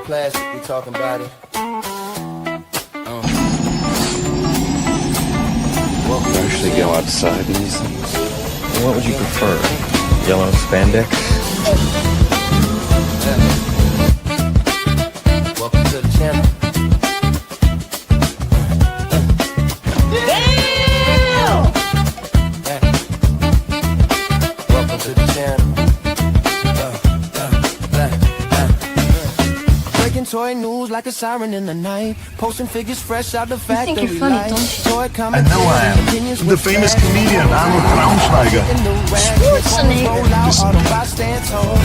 plastic, we talking about it. You usually go outside in these things. What would you prefer? Yellow spandex? Welcome to the channel. Welcome to the channel. Breaking toy news like a siren in the night. Posting figures fresh out the factory. Think you're funny, don't you? I know I am. The famous comedian Arnold Braunschweiger.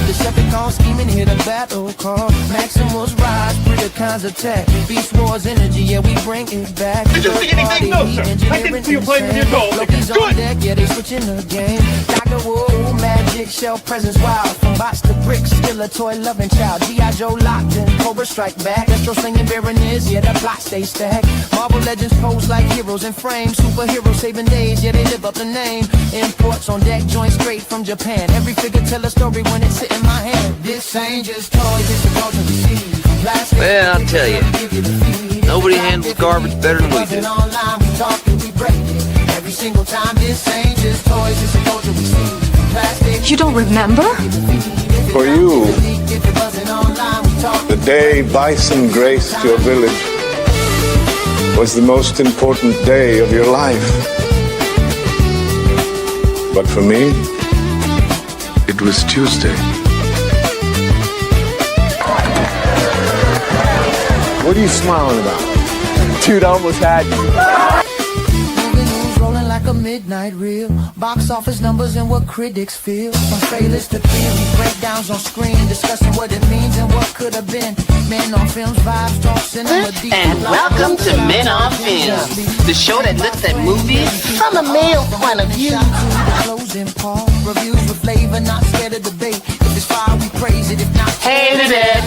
Decepticons scheming, hit a battle call. Maximus rise, Predacons attack. Beast Wars energy, yeah, we bring it back. Did you see anything? No, sir. I didn't see you playing with your dolls. Blokees on deck, yeah, they switching the game. Dr. Wu, magic, shell presence wild. From box to bricks, still a toy loving child. G.I. Joe locked in, Cobra strike back. Astro slinging Baroness, yeah, that plot stay stacked. Marvel legends pose like heroes in frame. Superheroes saving days, yeah, they live up the name. Imports on deck, joints straight from Japan. Every figure tell a story when it's sitting in my hand. This ain't just toys, it's a culture we see. Well, I'll tell you, nobody handles garbage better than we do. Every single time, this ain't just toys, it's a culture we see. You don't remember? For you, the day Bison graced your village was the most important day of your life. But for me, it was Tuesday. What are you smiling about? Dude, I almost had you. Rolling like a midnight reel. Box office numbers and what critics feel. From trailers to theory, breakdowns on screen, discussing what it means and what could have been. Men on Films, vibes, talk cinema deep. And welcome to Men on Films, the show that looks at movies from a male point of view. Closing part, reviews with flavor, not scared of debate. If it's fire, we praise it. If not, hated it.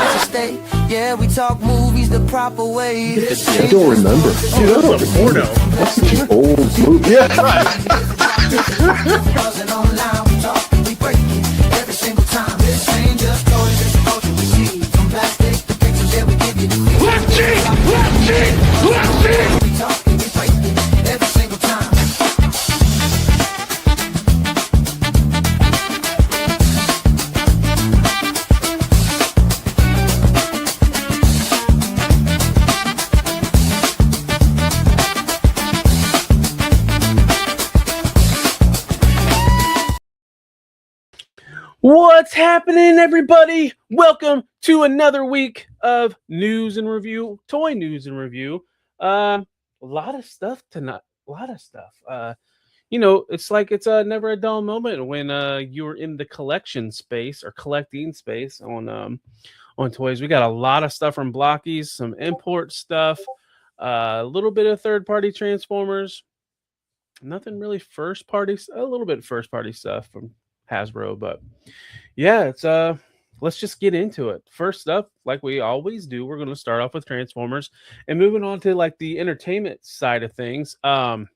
it's a state. Yeah, we talk movies the proper way. I don't remember. Dude, that's a porno. That's such an old movie. Yeah. Buzzing online, we talk, we break it every single time. This ain't just toys, it's a culture we see. From plastic to pictures, yeah, we give you the feel. We talk, we break it every single time. What's happening, everybody? Welcome to another week of news and review, toy news and review. A lot of stuff tonight. A lot of stuff. It's like it's never a dull moment when you're in the collection space or collecting space on toys. We got a lot of stuff from Blokees, some import stuff, a little bit of third-party Transformers. Nothing really first-party. A little bit first-party stuff from Hasbro, but yeah, it's let's just get into it. First up, like we always do, we're going to start off with Transformers and moving on to like the entertainment side of things. So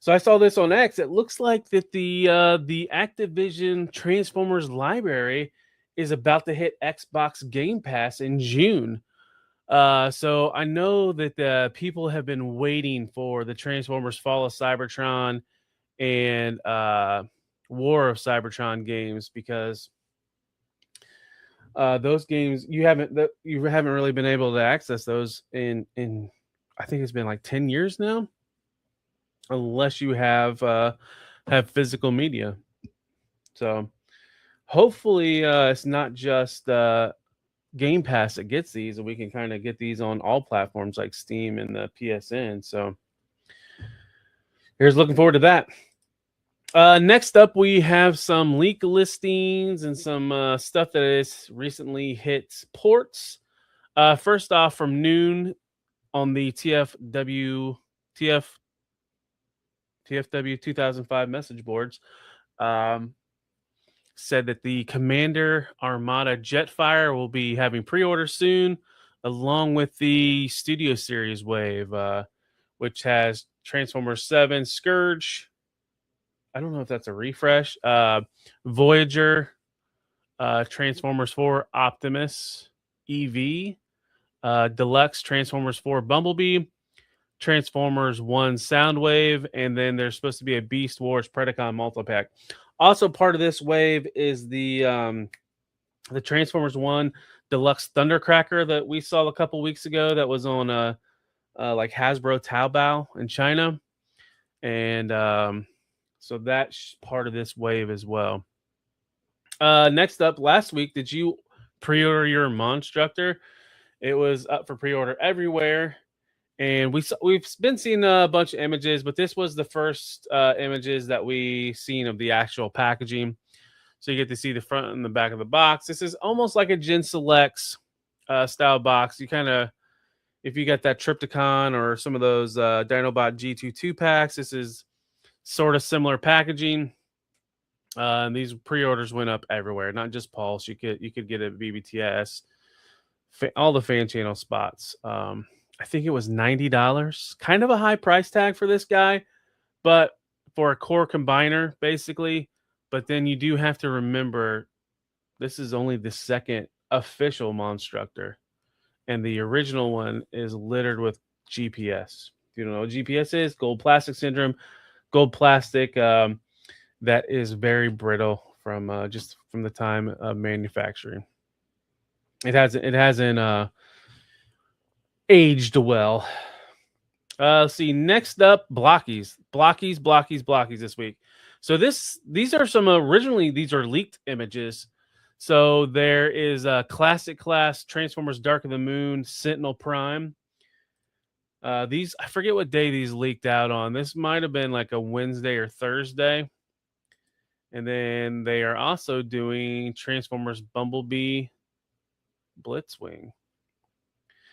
I saw this on X. It looks like that the Activision Transformers library is about to hit Xbox Game Pass in June. So I know that people have been waiting for the Transformers Fall of Cybertron and War of Cybertron games, because those games you haven't really been able to access those in I think it's been like 10 years now, unless you have physical media. So hopefully it's not just Game Pass that gets these, and we can kind of get these on all platforms like Steam and the PSN. So here's looking forward to that. Next up, we have some leak listings and some stuff that has recently hit ports. First off, from Noon on the TFW 2005 message boards, said that the Commander Armada Jetfire will be having pre-orders soon, along with the Studio Series Wave, which has Transformers 7, Scourge. I don't know if that's a refresh. Voyager, Transformers 4 Optimus EV, Deluxe Transformers 4 Bumblebee, Transformers 1 Soundwave, and then there's supposed to be a Beast Wars Predacon multi-pack. Also part of this wave is the Transformers 1 Deluxe Thundercracker that we saw a couple weeks ago that was on like Hasbro Taobao in China. And so that's part of this wave as well. Next up, last week, did you pre-order your Monstructor? It was up for pre-order everywhere. And we've been seeing a bunch of images, but this was the first images that we seen of the actual packaging. So you get to see the front and the back of the box. This is almost like a Gen Selects style box. You kind of, if you got that Triptychon or some of those Dinobot G2 packs, this is sort of similar packaging. And these pre-orders went up everywhere, not just Pulse. You could get it at BBTS, all the fan channel spots. I think it was $90. Kind of a high price tag for this guy, but for a core combiner, basically. But then you do have to remember, this is only the second official Monstructor, and the original one is littered with GPS. If you don't know what GPS is, gold plastic syndrome, gold plastic that is very brittle from just from the time of manufacturing. It hasn't aged well. See, next up, Blokees this week. So these are some originally, these are leaked images. So there is a classic class Transformers Dark of the Moon Sentinel Prime. These, I forget what day these leaked out on. This might have been like a Wednesday or Thursday. And then they are also doing Transformers Bumblebee Blitzwing.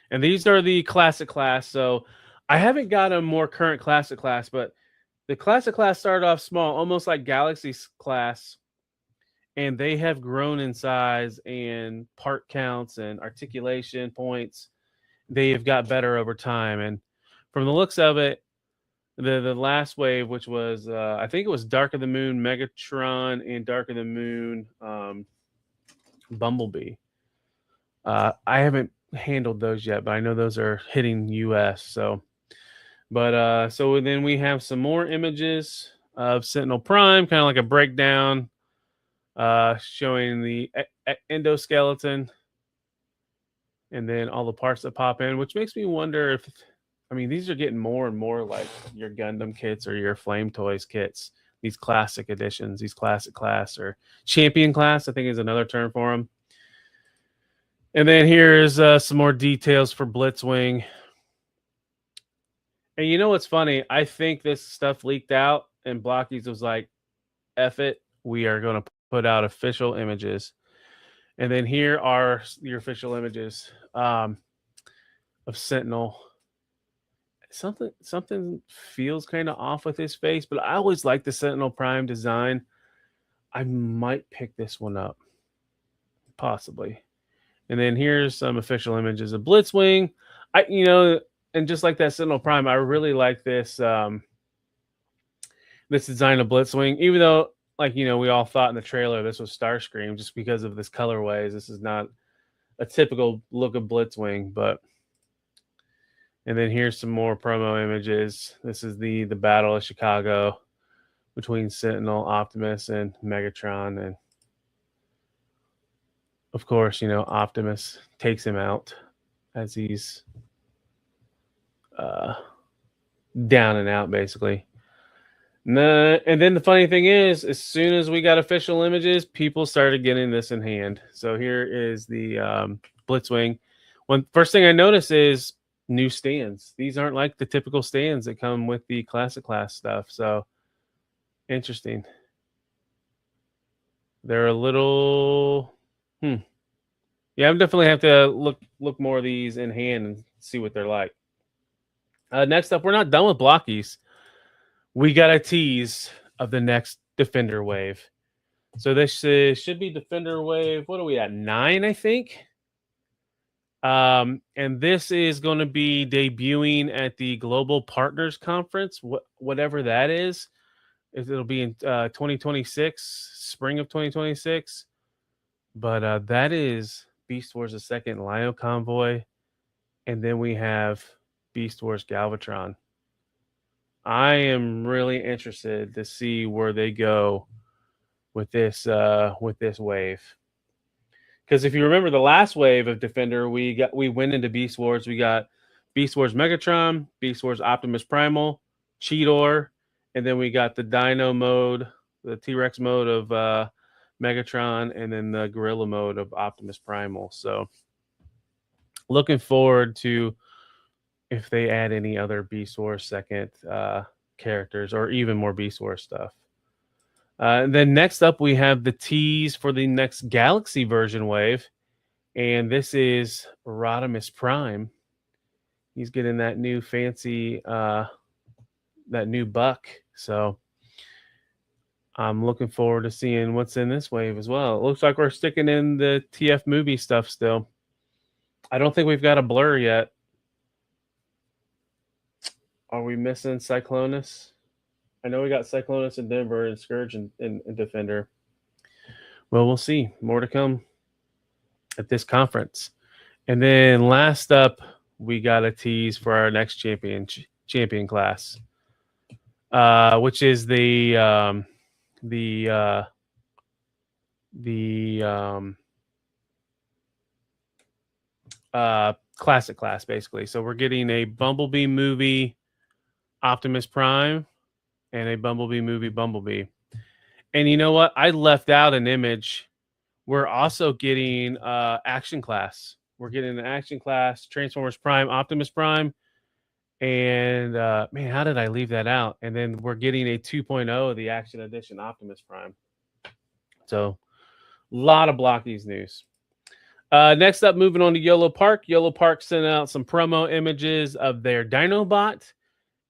And these are the classic class. So I haven't got a more current classic class, but the classic class started off small, almost like Galaxy class. And they have grown in size and part counts and articulation points. They have got better over time. And from the looks of it, the last wave, which was, I think it was Dark of the Moon Megatron and Dark of the Moon Bumblebee. I haven't handled those yet, but I know those are hitting US. So then we have some more images of Sentinel Prime, kind of like a breakdown, showing the endoskeleton and then all the parts that pop in, which makes me wonder if, I mean, these are getting more and more like your Gundam kits or your Flame Toys kits, these classic editions, these classic class or champion class, I think is another term for them. And then here's some more details for Blitzwing. And you know what's funny? I think this stuff leaked out and Blokees was like, F it, we are going to put out official images. And then here are your official images of Sentinel. Something feels kind of off with his face, but I always like the Sentinel Prime design. I might pick this one up, possibly. And then here's some official images of Blitzwing. And just like that Sentinel Prime, I really like this this design of Blitzwing. Even though, we all thought in the trailer this was Starscream, just because of this colorways. This is not a typical look of Blitzwing, but. And then here's some more promo images. This is the Battle of Chicago between Sentinel, Optimus, and Megatron. And of course, Optimus takes him out as he's down and out, basically. And then the funny thing is, as soon as we got official images, people started getting this in hand. So here is the Blitzwing. First thing I notice is new stands. These aren't like the typical stands that come with the classic class stuff. So interesting. They're a little yeah, I definitely have to look more of these in hand and see what they're like. Next up, we're not done with Blokees. We got a tease of the next Defender wave. So this should be Defender wave. What are we at? 9, I think. And this is going to be debuting at the Global Partners Conference, whatever that is. It'll be in 2026, spring of 2026. But that is Beast Wars the Second Lion Convoy. And then we have Beast Wars Galvatron. I am really interested to see where they go with this wave. Because if you remember the last wave of Defender, we went into Beast Wars. We got Beast Wars Megatron, Beast Wars Optimus Primal, Cheetor, and then we got the Dino mode, the T-Rex mode of Megatron, and then the Gorilla mode of Optimus Primal. So looking forward to if they add any other Beast Wars second characters or even more Beast Wars stuff. And then next up, we have the tease for the next Galaxy version wave. And this is Rodimus Prime. He's getting that new fancy, that new buck. So I'm looking forward to seeing what's in this wave as well. It looks like we're sticking in the TF movie stuff still. I don't think we've got a Blur yet. Are we missing Cyclonus? I know we got Cyclonus in Denver and Scourge in Defender. Well, we'll see. More to come at this conference. And then last up, we got a tease for our next champion class, which is the classic class, basically. So we're getting a Bumblebee movie Optimus Prime and a Bumblebee movie Bumblebee. And you know what? I left out an image. We're also getting action class. We're getting an action class, Transformers Prime, Optimus Prime. And man, how did I leave that out? And then we're getting a 2.0 of the Action Edition Optimus Prime. So a lot of Blokees news. Next up, moving on to YOLO Park. YOLO Park sent out some promo images of their Dinobot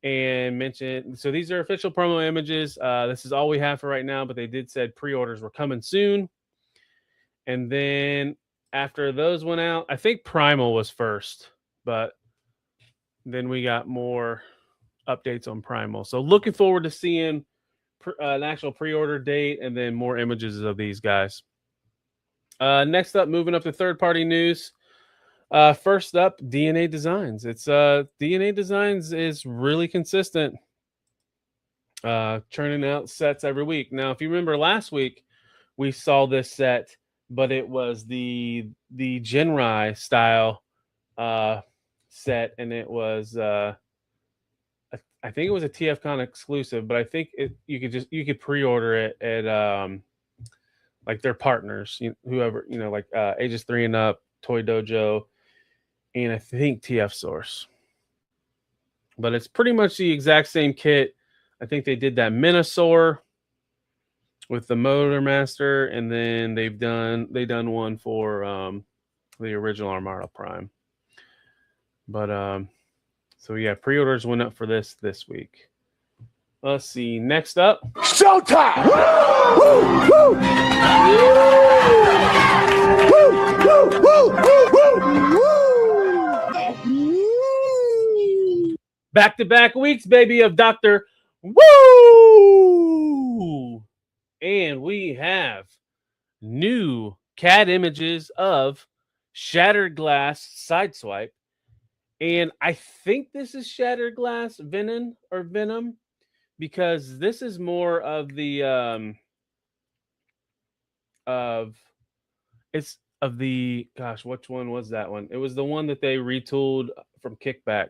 and mentioned, so these are official promo images. This is all we have for right now, but they did said pre-orders were coming soon. And then after those went out, I think Primal was first, but then we got more updates on Primal. So looking forward to seeing an actual pre-order date and then more images of these guys. Next up, moving up to third-party news. First up, DNA Designs. It's DNA Designs is really consistent, churning out sets every week. Now, if you remember last week, we saw this set, but it was the Genrai style set, and it was I think it was a TFCon exclusive, but I think you could pre-order it at like their partners, whoever, like Ages 3 and Up, Toy Dojo, and I think TF Source. But it's pretty much the exact same kit. I think they did that Minosaur with the Motor Master, and then they done one for the original Armada Prime. But so yeah, pre-orders went up for this week. Let's see. Next up, Showtime! Woo! Woo! Woo! Woo! Woo! back-to-back weeks, baby, of Dr. Woo! And we have new CAD images of Shattered Glass Sideswipe. And I think this is Shattered Glass Venom, because this is more of the gosh, which one was that one? It was the one that they retooled from Kickback.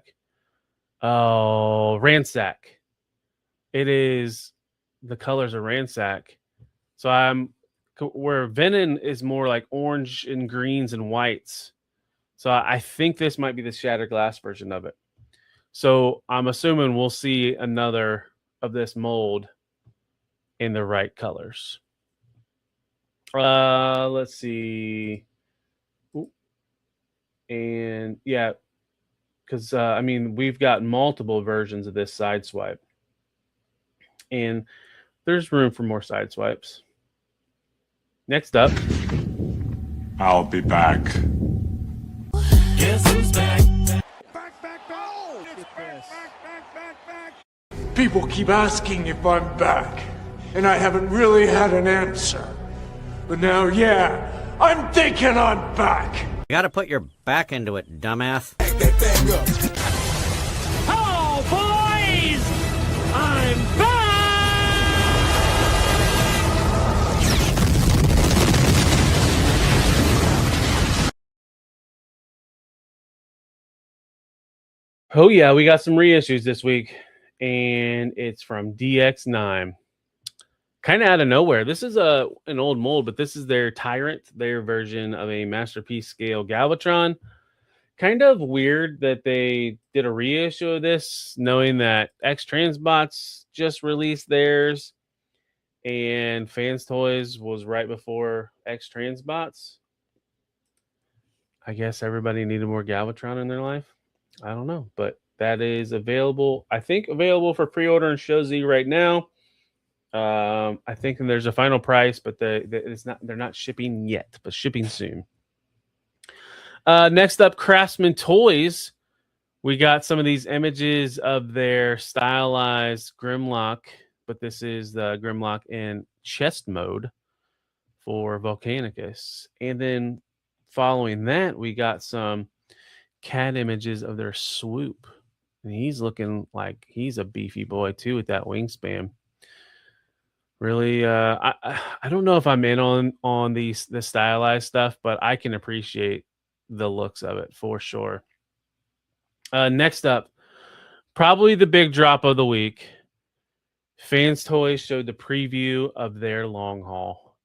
Oh, Ransack. It is, the colors are Ransack. So where Venom is more like orange and greens and whites. So I think this might be the Shattered Glass version of it. So I'm assuming we'll see another of this mold in the right colors. Let's see. Ooh. And yeah, because I mean, we've got multiple versions of this Sideswipe, and there's room for more Sideswipes. Next up, I'll be back. Guess who's back? People keep asking if I'm back, and I haven't really had an answer. But now, yeah, I'm thinking I'm back. You gotta put your back into it, dumbass. Hello, boys! I'm back! Oh yeah, we got some reissues this week, and it's from DX9. Kind of out of nowhere. This is an old mold, but this is their Tyrant, their version of a Masterpiece scale Galvatron. Kind of weird that they did a reissue of this, knowing that X Transbots just released theirs, and Fans Toys was right before X Transbots. I guess everybody needed more Galvatron in their life. I don't know, but that is available. I think available for pre-order in Show Z right now. I think there's a final price, but it's not. They're not shipping yet, but shipping soon. Next up, Craftsman Toys. We got some of these images of their stylized Grimlock, but this is the Grimlock in chest mode for Volcanicus, and then following that, we got some CAD images of their Swoop, and he's looking like he's a beefy boy too with that wingspan. Really, I don't know if I'm in on the stylized stuff, but I can appreciate the looks of it for sure. Next up, probably the big drop of the week. Fans Toys showed the preview of their long haul,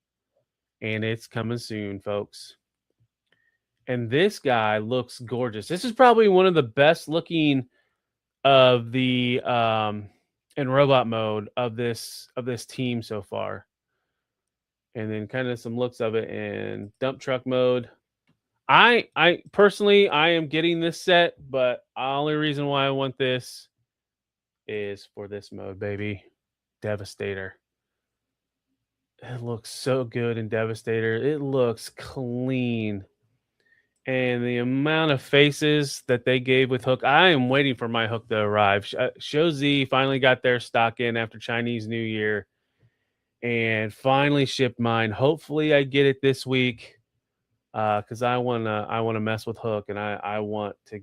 and it's coming soon, folks. And this guy looks gorgeous. This is probably one of the best looking of the in robot mode of this team so far. And then kind of some looks of it in dump truck mode. I personally I am getting this set, but the only reason why I want this is for this mode, baby. Devastator. It looks so good in Devastator. It looks clean. And the amount of faces that they gave with Hook, I am waiting for my Hook to arrive. Show Z finally got their stock in after Chinese New Year and finally shipped mine. Hopefully I get it this week because I wanna mess with Hook, and I want to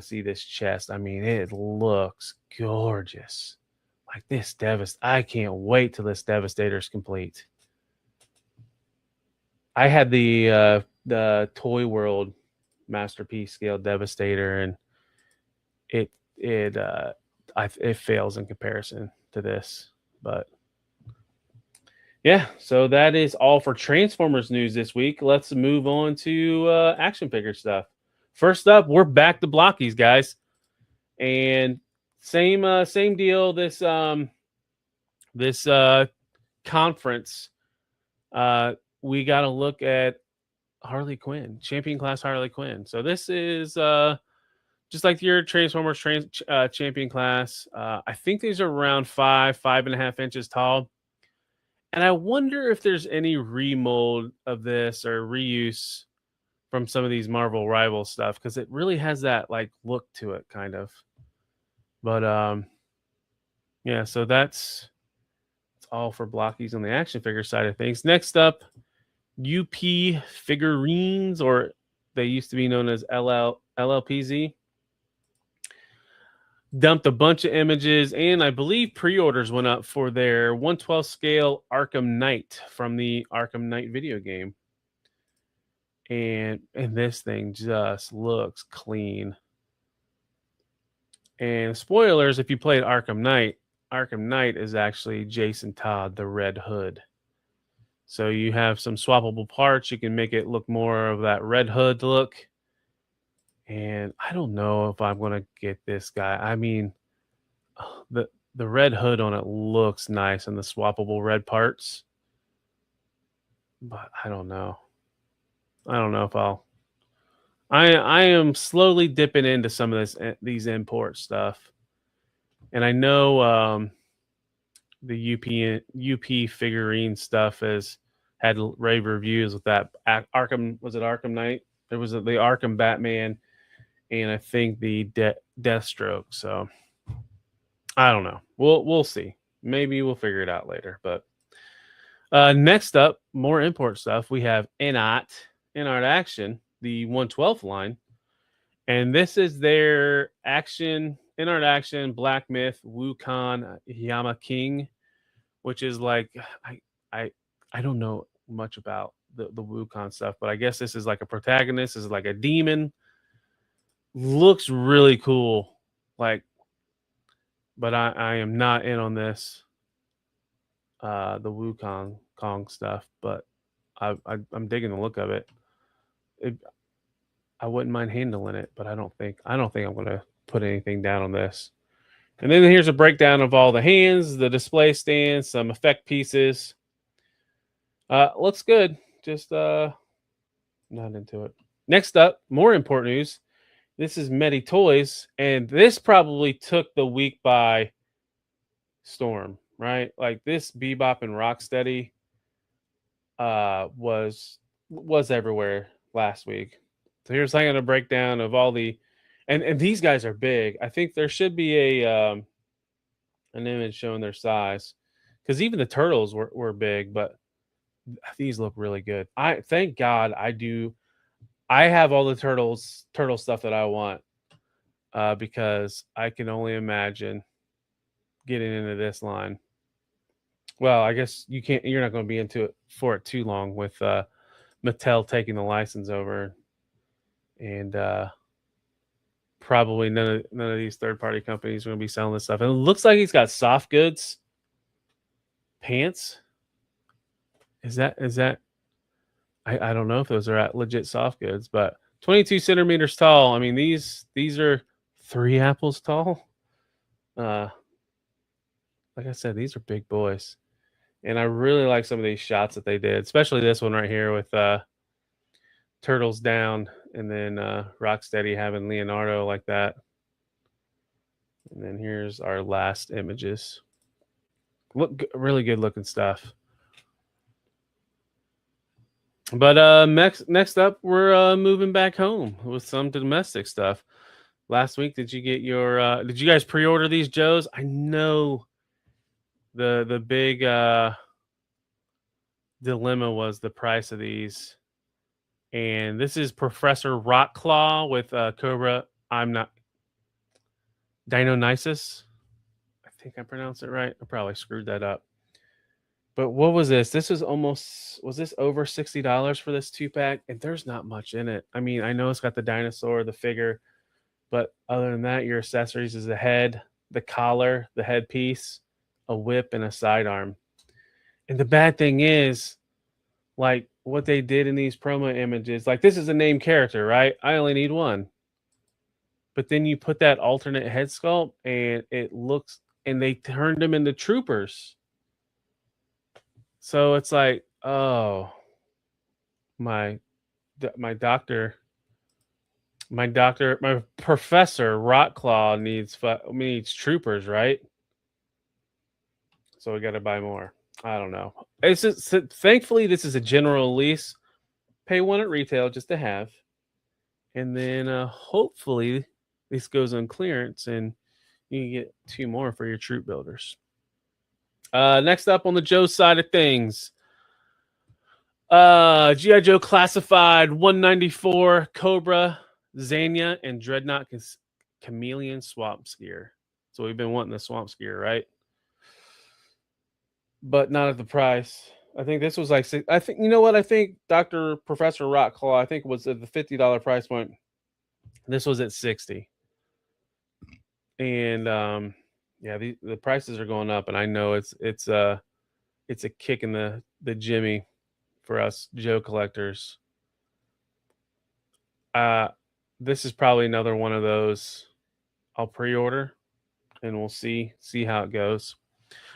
see this chest. I mean, it looks gorgeous. Like this I can't wait till this Devastator is complete. I had the Toy World Masterpiece scale Devastator, and it fails in comparison to this. But yeah, so that is all for Transformers news this week. Let's move on to action figure stuff. First up, we're back to Blokees, guys, and same deal. This conference. We got to look at Harley Quinn, champion class Harley Quinn. So this is just like your Transformers champion class. I think these are around 5.5 inches tall. And I wonder if there's any remold of this or reuse from some of these Marvel Rival stuff, because it really has that like look to it, kind of. But yeah, so that's all for Blokees on the action figure side of things. Next up, UP Figurines, or they used to be known as LLPZ, dumped a bunch of images, and I believe pre-orders went up for their 1/12 scale Arkham Knight from the Arkham Knight video game. And this thing just looks clean. And spoilers, if you played Arkham Knight is actually Jason Todd, the Red Hood. So you have some swappable parts. You can make it look more of that Red Hood look. And I don't know if I'm going to get this guy. I mean, the Red Hood on it looks nice and the swappable red parts. But I don't know. I don't know if I'll... I am slowly dipping into some of these import stuff. And I know the UP figurine stuff has had rave reviews with that Arkham. Was it Arkham Knight? There was the Arkham Batman, and I think the Deathstroke. So I don't know. We'll see. Maybe we'll figure it out later. But Next up, more import stuff. We have NECA, In-Art Action, the 112th line. And this is their In-Art Action, Black Myth, Wukong, Yama King, which is like, I don't know much about the Wukong stuff, but I guess this is like a protagonist. This is like a demon. Looks really cool. Like, but I am not in on this. The Wukong stuff, but I'm digging the look of it. I wouldn't mind handling it, but I don't think I'm gonna put anything down on this. And then here's a breakdown of all the hands, the display stands, some effect pieces. Looks good. Just not into it. Next up, more important news. This is Medi Toys, and this probably took the week by storm, right? Like this Bebop and Rocksteady was everywhere last week. So here's I'm gonna breakdown of all the and these guys are big. I think there should be an image showing their size, because even the turtles were big, but these look really good. Thank God I have all the turtle stuff that I want, because I can only imagine getting into this line. Well, I guess you're not going to be into it for it too long with Mattel taking the license over, and probably none of these third-party companies are going to be selling this stuff. And it looks like he's got soft goods pants. Is that I don't know if those are at legit soft goods, but 22 centimeters tall. I mean, these are 3 apples tall. Like I said, these are big boys. And I really like some of these shots that they did, especially this one right here with Turtles down, and then Rocksteady having Leonardo like that. And then here's our last images. Look, really good looking stuff. But next up, we're moving back home with some domestic stuff. Last week, did you get your? Did you guys pre-order these Joes? I know the big dilemma was the price of these. And this is Professor Rockclaw with Cobra. I'm not Deinonychus. I think I pronounced it right. I probably screwed that up. But what was this? This was this over $60 for this 2-pack? And there's not much in it. I mean, I know it's got the dinosaur, the figure, but other than that, your accessories is the head, the collar, the headpiece, a whip, and a sidearm. And the bad thing is, like what they did in these promo images, like this is a named character, right? I only need one. But then you put that alternate head sculpt and it looks, and they turned them into troopers. So it's like, oh, my professor Rockclaw needs troopers, right? So we got to buy more. I don't know. Thankfully, this is a general release. Pay one at retail just to have, and then hopefully this goes on clearance and you can get 2 more for your troop builders. Next up on the Joe side of things, G.I. Joe Classified 194 Cobra, Zanya, and Dreadnought Chameleon Swamp Skier. So we've been wanting the Swamp Skier, right? But not at the price. I think this was like, I think, you know what? I think Professor Rockclaw, I think was at the $50 price point. This was at $60. And yeah, the prices are going up, and I know it's a kick in the jimmy for us Joe collectors. This is probably another one of those I'll pre-order, and we'll see how it goes.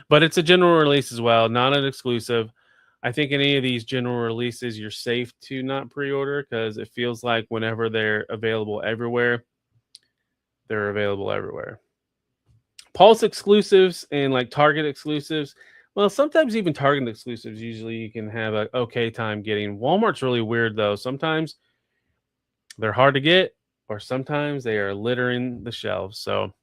But it's a general release as well, not an exclusive. I think any of these general releases, you're safe to not pre-order, because it feels like whenever they're available everywhere, they're available everywhere. Pulse exclusives and like Target exclusives. Well, sometimes even Target exclusives, usually you can have an okay time getting. Walmart's really weird, though. Sometimes they're hard to get, or sometimes they are littering the shelves. So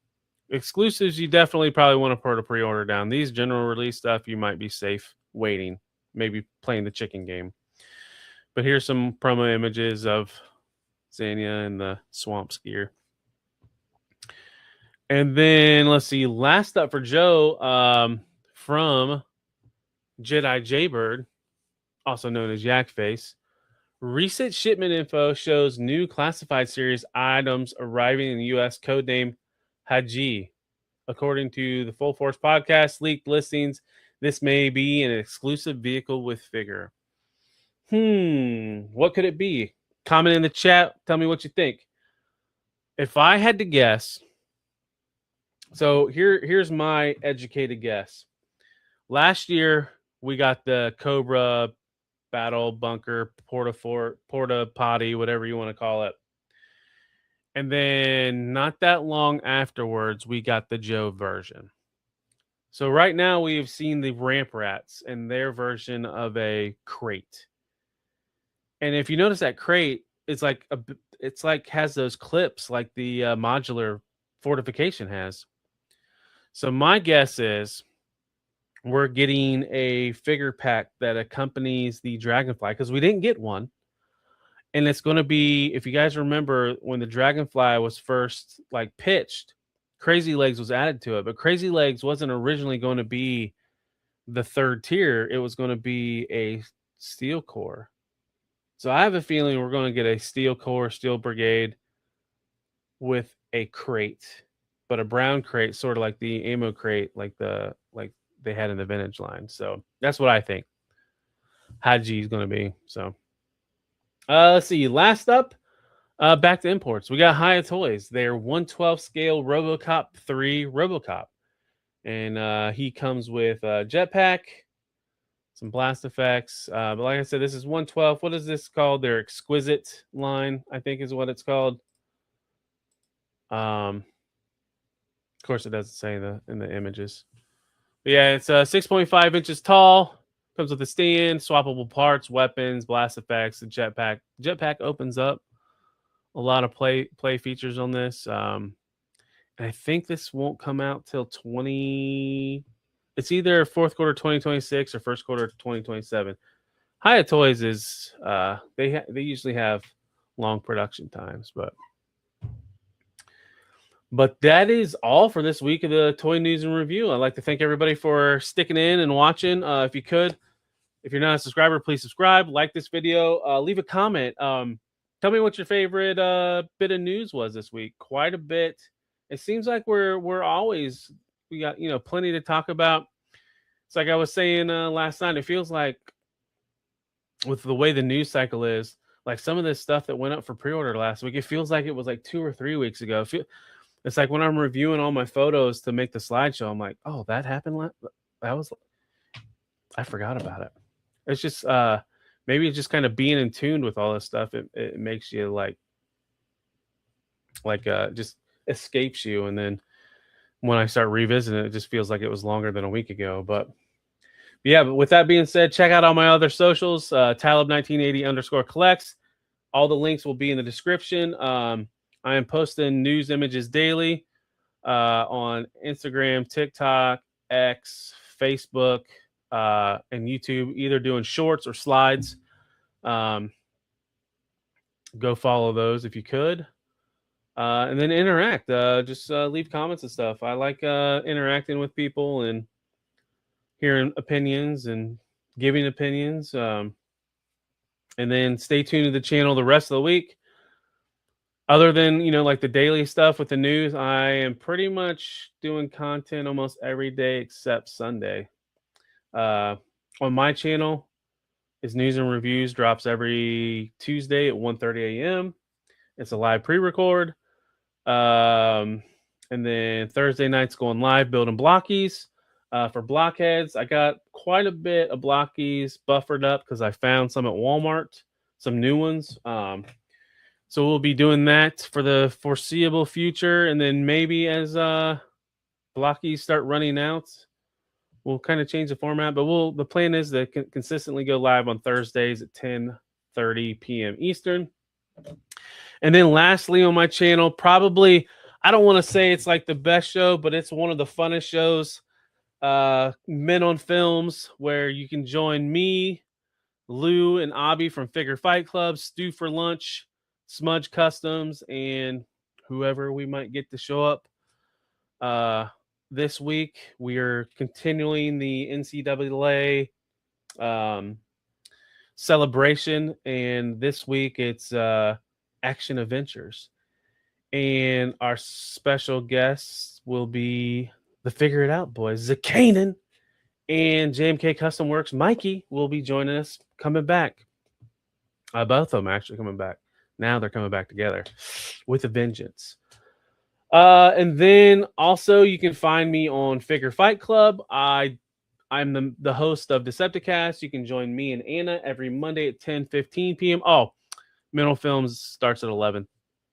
exclusives, you definitely probably want to put a pre-order down. These general release stuff, you might be safe waiting. maybe playing the chicken game. But here's some promo images of Xania and the swamp skier. And then let's see, last up for Joe, from Jedi Jaybird, also known as Yakface. Recent shipment info shows new classified series items arriving in the U.S. codename Haji. According to the Full Force podcast leaked listings, this may be an exclusive vehicle with figure. What could it be? Comment in the chat. Tell me what you think. If I had to guess, so here's my educated guess. Last year, we got the Cobra Battle Bunker, Porta Potty, whatever you want to call it. And then not that long afterwards, we got the Joe version. So right now we've seen the Ramp Rats and their version of a crate. And if you notice that crate, it's like has those clips like the modular fortification has. So my guess is we're getting a figure pack that accompanies the Dragonfly because we didn't get one. And it's going to be, if you guys remember, when the Dragonfly was first like pitched, Crazy Legs was added to it. But Crazy Legs wasn't originally going to be the third tier. It was going to be a Steel Corps. So I have a feeling we're going to get a Steel Corps, Steel Brigade with a crate, but a brown crate, sort of like the ammo crate, like they had in the vintage line. So that's what I think Haji is going to be. So let's see. Last up, back to imports. We got Hiya Toys. They're 1/12 scale RoboCop 3 RoboCop. And he comes with a jetpack, some blast effects. But like I said, this is 1/12. What is this called? Their Exquisite line, I think is what it's called. Of course, it doesn't say in the images. But yeah, it's 6.5 inches tall. Comes with a stand, swappable parts, weapons, blast effects, the jetpack. Jetpack opens up a lot of play features on this. And I think this won't come out till it's either fourth quarter 2026 or first quarter 2027. Hiya Toys is they usually have long production times, But that is all for this week of the Toy News and Review. I'd like to thank everybody for sticking in and watching. If you could, if you're not a subscriber, please subscribe, like this video, leave a comment. Tell me what your favorite bit of news was this week. Quite a bit. It seems like we got plenty to talk about. It's like I was saying last night. It feels like with the way the news cycle is, like some of this stuff that went up for pre-order last week, it feels like it was like 2 or 3 weeks ago. It's like when I'm reviewing all my photos to make the slideshow, I'm like, oh, that happened. I forgot about it. It's just maybe it's just kind of being in tune with all this stuff. It makes you just escapes you. And then when I start revisiting it, it just feels like it was longer than a week ago. But with that being said, check out all my other socials, Talib1980_collects. All the links will be in the description. I am posting news images daily on Instagram, TikTok, X, Facebook, and YouTube, either doing shorts or slides. Go follow those if you could. And then interact. Just leave comments and stuff. I like interacting with people and hearing opinions and giving opinions. And then stay tuned to the channel the rest of the week. Other than, like the daily stuff with the news, I am pretty much doing content almost every day except Sunday. On my channel is News and Reviews, drops every Tuesday at 1:30 a.m. It's a live pre-record. And then Thursday nights going live building Blokees. For blockheads, I got quite a bit of Blokees buffered up because I found some at Walmart, some new ones. So we'll be doing that for the foreseeable future. And then maybe as Blokees start running out, we'll kind of change the format. But the plan is to consistently go live on Thursdays at 10:30 p.m. Eastern. And then lastly on my channel, probably, I don't want to say it's like the best show, but it's one of the funnest shows. Men on Films, where you can join me, Lou, and Abby from Figure Fight Club, Stu for Lunch, Smudge Customs, and whoever we might get to show up. This week, we are continuing the NCAA celebration, and this week it's Action Adventures. And our special guests will be the Figure It Out boys, Zakanan, and JMK Custom Works. Mikey will be joining us, coming back. Both of them actually coming back. Now they're coming back together with a vengeance. And then also you can find me on Figure Fight Club. I'm the host of Decepticons. You can join me and Anna every Monday at 10:15 p.m. Oh, Mental Films starts at 11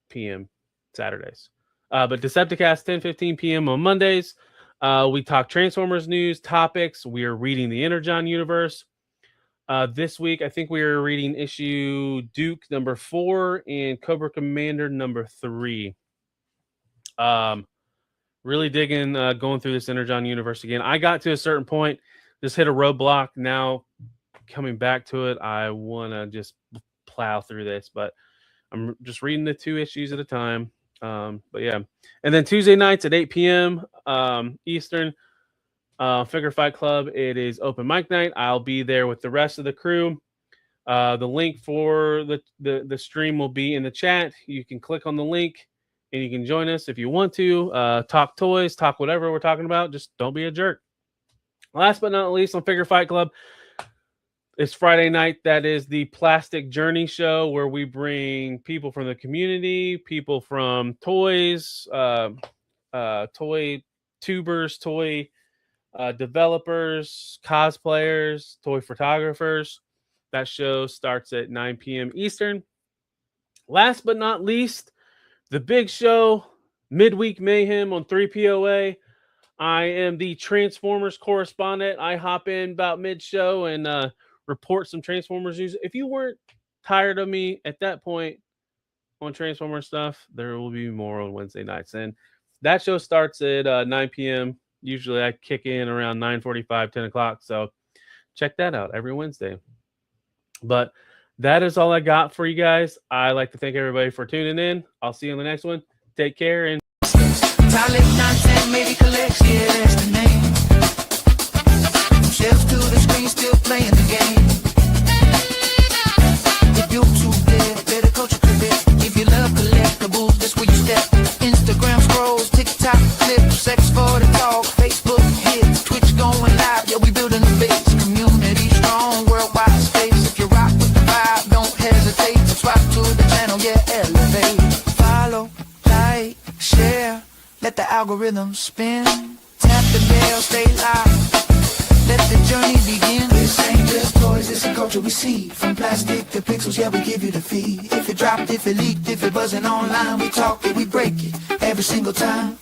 p.m. Saturdays. But Decepticons 10:15 p.m. on Mondays. We talk Transformers news, topics. We are reading the Energon universe. This week, I think we are reading issue Duke number 4 and Cobra Commander number 3. Really digging going through this Energon universe again. I got to a certain point, just hit a roadblock. Now coming back to it, I want to just plow through this, but I'm just reading the 2 issues at a time. But yeah, and then Tuesday nights at 8 p.m. Eastern, Figure Fight Club, it is open mic night. I'll be there with the rest of the crew. The link for the stream will be in the chat. You can click on the link and you can join us if you want to. Talk toys, talk whatever we're talking about. Just don't be a jerk. Last but not least, on Figure Fight Club, it's Friday night. That is the Plastic Journey show, where we bring people from the community, people from toys, toy tubers, toy developers, cosplayers, toy photographers. That show starts at 9 p.m. Eastern. Last but not least, the big show, Midweek Mayhem on 3POA. I am the Transformers correspondent. I hop in about mid-show and report some Transformers news. If you weren't tired of me at that point on Transformers stuff, there will be more on Wednesday nights. And that show starts at 9 p.m. Usually I kick in around 9:45, 10 o'clock. So check that out every Wednesday. But that is all I got for you guys. I like to thank everybody for tuning in. I'll see you on the next one. Take care. And maybe collects, yeah, that's the name. Shelves to the screen, still playing the game. If you're too dead, better coach your career. If you love collectibles, that's where you step. Instagram scrolls, TikTok clips, X for the talk, Facebook hits, Twitch going live. Yeah, we building a base, community strong, worldwide space. If you rock with the vibe, don't hesitate. Subscribe to the channel, yeah, elevate. Follow, like, share. Let the algorithm spin. Tap the bell, stay live. Let the journey begin. This ain't just toys, it's a culture we see. From plastic to pixels, yeah, we give you the feed. If it dropped, if it leaked, if it buzzing online, we talk it, we break it every single time.